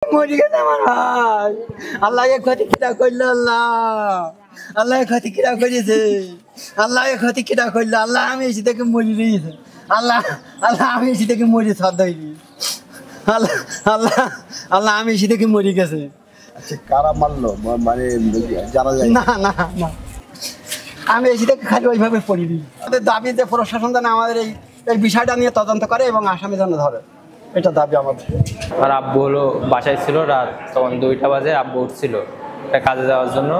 মরে গেছে আমার ভাই। আল্লাহ এ ক্ষতি কিরা করলো, আল্লাহ আল্লাহ এ ক্ষতি কিরা করেছে, আল্লাহ এ ক্ষতি কিরা করলো, আল্লাহ আমি এসে থেকে মরি রয়েছে, আল্লাহ আল্লাহ আমি এসে থেকে মরি শ্রদ্ধাইনি, আল্লাহ আল্লাহ আল্লাহ আমি এসে থেকে মরি গেছে। আচ্ছা কারা মারলো মানে জানা যায় না না না, আমি এসে থেকে খালি ওইভাবে পড়িনি। আমাদের দাবি যে প্রশাসন যেন আমাদের এই বিষয়টা নিয়ে তদন্ত করে এবং আসামি যেন ধরে, এটা দাবি আমাদের। আর আব্বু হলো বাসায় ছিল, রাত তখন 2টা বাজে, আব্বু উঠছিল একটা কাজে যাওয়ার জন্য।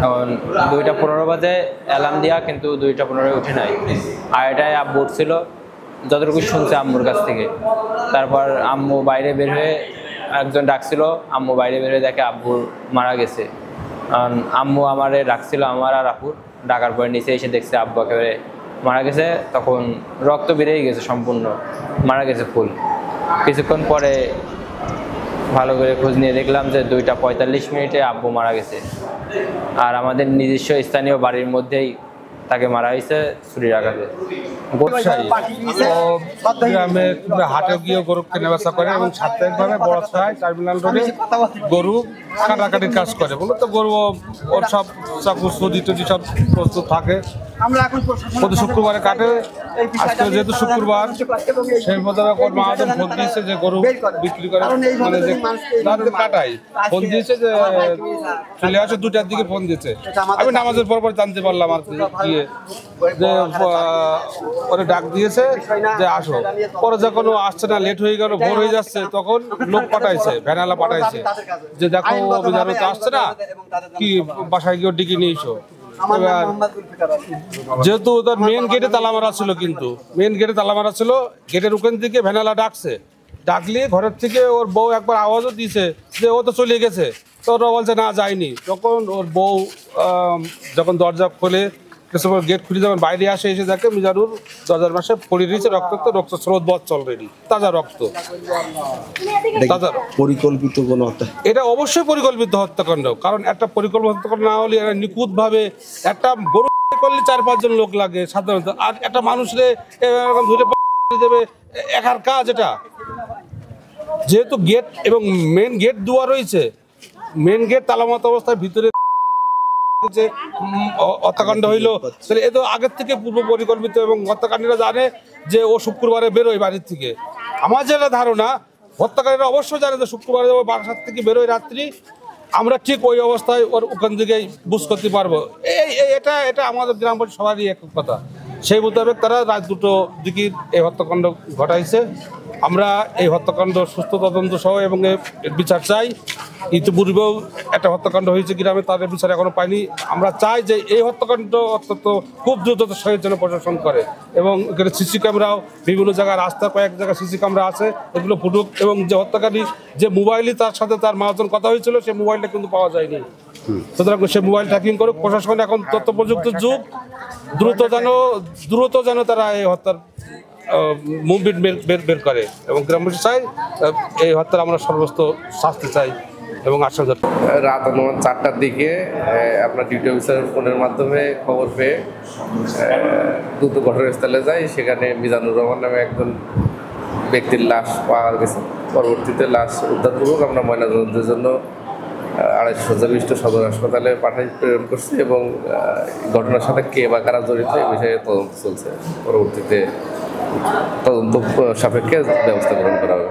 এখন 2টা 15 বাজে অ্যালার্ম দেওয়া, কিন্তু 2টা 15 উঠে নাই। আর এটাই আব্বু উঠছিল যতটুকু শুনছে আম্মুর কাছ থেকে। তারপর আম্মু বাইরে বের হয়ে, একজন ডাকছিল, আম্মু বাইরে বের হয়ে দেখে আব্বু মারা গেছে। কারণ আম্মু আমারে ডাকছিল, আমার আর আপুর, ডাকার পরে নিচে এসে দেখছে আব্বু একেবারে মারা গেছে। তখন রক্ত বেরিয়ে গেছে, সম্পূর্ণ মারা গেছে ফুল। কিছুক্ষণ পরে ভালো করে খোঁজ নিয়ে দেখলাম যে 2টা 45 আব্বু মারা গেছে। আর আমাদের নিজস্ব স্থানীয় বাড়ির মধ্যেই তাকে মারা হয়েছে ছুরির আঘাতে। গ্রামে হাটে গিয়ে গরু কেনা বেচা করে এবং সাপ্তাহিকভাবে বড় ছয় টার্মিনাল রোডে গরু কাটাকাটির কাজ করে। মূলত গরু ওর সব চাকু সদি টদি সব প্রস্তুত থাকে, প্রতি শুক্রবারে কাটে। আজকে যেহেতু শুক্রবার, সেই মোতাবেক ওর মহাজন ফোন দিয়েছে যে গরু বিক্রি করে, মানে যে কাটাই ফোন দিয়েছে যে চলে আসে। 2টার দিকে ফোন দিয়েছে, আমি নামাজের পর জানতে পারলাম আর গিয়ে যে ওরে ডাক দিয়েছে যে আসো। পরে যখন আসছে না, লেট হয়ে গেল, ভোর হয়ে যাচ্ছে, তখন লোক পাঠাইছে, ভ্যানালা পাঠাইছে যে দেখো অভিযান তো আসছে না, কি বাসায় গিয়ে ডিগি নিয়ে এসো। যেহেতু তার মেন গেটে তালা মারা ছিল, কিন্তু মেন গেটে তালা মারা ছিল, গেটের ওখান থেকে ভ্যানালা ডাকছে, ডাকলে ঘরের থেকে ওর বউ একবার আওয়াজও দিয়েছে যে ও তো চলে গেছে। তো ওরা বলছে না যায়নি। তখন ওর বউ যখন দরজা খোলে, গেট খুলে যখন বাইরে আসে, এসে দেখে মিজানুর দরজার পাশে পড়ে রয়েছে, রক্ত স্রোত বচ্ছে অলরেডি, তাজা রক্ত। পরিকল্পিত কোনো হত্যা? এটা অবশ্যই পরিকল্পিত হত্যাকাণ্ড, কারণ একটা পরিকল্পিত হত্যাকাণ্ড না হলে নিখুঁত ভাবে একটা গরু করলে 4-5 জন লোক লাগে সাধারণত, আর একটা মানুষরে এরকম ধরে দেবে একার কাজ এটা। যেহেতু গেট এবং মেন গেট দেওয়া রয়েছে, মেন গেট তালামাত অবস্থায় ভিতরে হত্যাকাণ্ড হইলো, তাহলে এ তো আগের থেকে পূর্ব পরিকল্পিত এবং হত্যাকাণ্ডীরা জানে যে ও শুক্রবারে বেরোয় বাড়ির থেকে। আমার যেটা ধারণা, হত্যাকারীরা অবশ্যই জানে যে শুক্রবারে বাসার থেকে বেরোয় রাত্রি, আমরা ঠিক ওই অবস্থায় ওর ওখান থেকেই বুঝ করতে পারবো। এটা আমাদের গ্রামবাসী সবারই এক কথা। সেই মোতাবেক তারা রাত 2টোর দিকে এই হত্যাকাণ্ড ঘটাইছে। আমরা এই হত্যাকাণ্ড সুস্থ তদন্ত সহ এবং এর বিচার চাই। ইতিপূর্বেও একটা হত্যাকাণ্ড হয়েছে গ্রামে, তাদের বিচার এখনো পাইনি। আমরা চাই যে এই হত্যাকাণ্ড অত্যন্ত খুব দ্রুততার সহিত যেন প্রশাসন করে, এবং এখানে সিসি ক্যামেরাও বিভিন্ন জায়গায়, রাস্তায় কয়েক জায়গায় সিসি ক্যামেরা আছে, এগুলো ফুটুক। এবং যে হত্যাকারী যে মোবাইলই তার সাথে তার মহাজন কথা হয়েছিল, সেই মোবাইলটা কিন্তু পাওয়া যায়নি। সুতরাং সে মোবাইল ট্র্যাকিং করে প্রশাসন, এখন তথ্য প্রযুক্তির যুগ, দ্রুত যেন তারা এই হত্যার মুভমেন্ট বের করে। এবং গ্রামবাসী চাই এই হত্যার আমরা সর্বোচ্চ শাস্তি চাই এবং আশ্বাস। রাত অনুমান 4টার দিকে আপনার ডিউটি অফিসারের ফোনের মাধ্যমে খবর পেয়ে দ্রুত ঘটনাস্থলে যাই। সেখানে মিজানুর রহমান নামে একজন ব্যক্তির লাশ পাওয়া গেছে। পরবর্তীতে লাশ উদ্ধারপূর্বক আমরা ময়নাতদন্তের জন্য 250 শয্যাবিশিষ্ট সদর হাসপাতালে প্রেরণ করছি, এবং ঘটনার সাথে কে বা কারা জড়িত এই বিষয়ে তদন্ত চলছে। পরবর্তীতে তদন্ত সাপেক্ষে ব্যবস্থা গ্রহণ করা হবে।